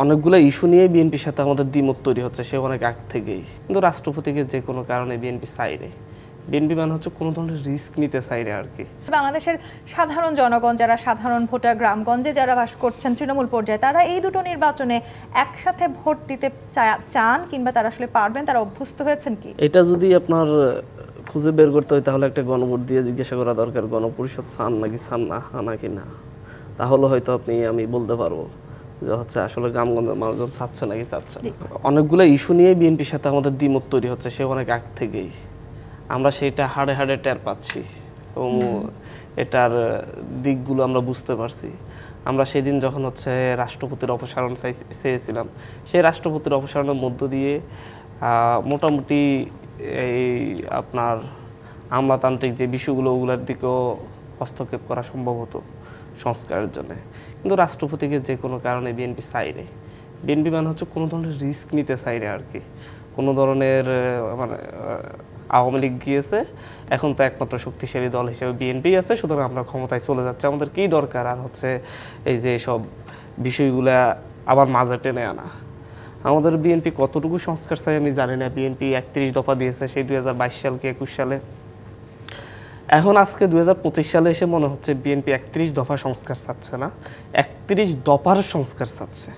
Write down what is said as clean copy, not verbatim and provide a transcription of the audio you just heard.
অনেকগুলো ইস্যু নিয়ে বিএনপির সাথে আমাদের দ্বিমত তৈরি হচ্ছে, সে অনেক আগ থেকেই। কিন্তু রাষ্ট্রপতিকে যে কোনো কারণে বিএনপি চাইরে, বিএনপি মানে হচ্ছে কোনো ধরনের রিস্ক নিতে চাইরে আর কি। বাংলাদেশের সাধারণ জনগণ, যারা সাধারণ ভোটার, গ্রামগঞ্জে যারা বাস করছেন তৃণমূল পর্যায়ে, তারা এই দুটো নির্বাচনে একসাথে ভোট দিতে চান কিংবা তারা আসলে পারবেন, তারা অভ্যস্ত হয়েছেন কি? এটা যদি আপনার খুঁজে বের করতে হয় তাহলে একটা গণভোট দিয়ে জিজ্ঞাসা করা দরকার, গণপরিষদ চান নাকি চান না, নাকি না। তাহলে হয়তো আমি বলতে পারবো যে হচ্ছে আসলে গ্রামগঞ্জের মানুষজন চাচ্ছে নাকি চাচ্ছে না। অনেকগুলো ইস্যু নিয়ে বিএনপির সাথে আমাদের দ্বিমত তৈরি হচ্ছে, সে অনেক আগ থেকেই। আমরা সেইটা হাড়ে হাড়ে টের পাচ্ছি এবং এটার দিকগুলো আমরা বুঝতে পারছি। আমরা সেদিন যখন হচ্ছে রাষ্ট্রপতির অপসারণ চেয়েছিলাম, সেই রাষ্ট্রপতির অপসারণের মধ্য দিয়ে মোটামুটি এই আপনার আমলাতান্ত্রিক যে বিষয়গুলো, ওগুলোর দিকেও হস্তক্ষেপ করা সম্ভব হতো সংস্কারের জন্য। কিন্তু রাষ্ট্রপতিকে যে কোনো কারণে বিএনপি চাইরে, বিএনপি মানে হচ্ছে কোনো ধরনের রিস্ক নিতে চাইরে আর কি। কোনো ধরনের মানে আওয়ামী লীগ গিয়েছে, এখন তো একমাত্র শক্তিশালী দল হিসেবে বিএনপি আছে, সুতরাং আমরা ক্ষমতায় চলে যাচ্ছে, আমাদের কী দরকার আর হচ্ছে এই যে সব বিষয়গুলা আবার মাঝে টেনে আনা। আমাদের বিএনপি কতটুকু সংস্কার চাই আমি জানি না। বিএনপি 31 দফা দিয়েছে সেই 2022 সালকে 21 সালে। এখন আজকে 2025 সালে এসে মনে হচ্ছে বিএনপি 31 দফা সংস্কার চাচ্ছে না, 31 দফার সংস্কার চাচ্ছে।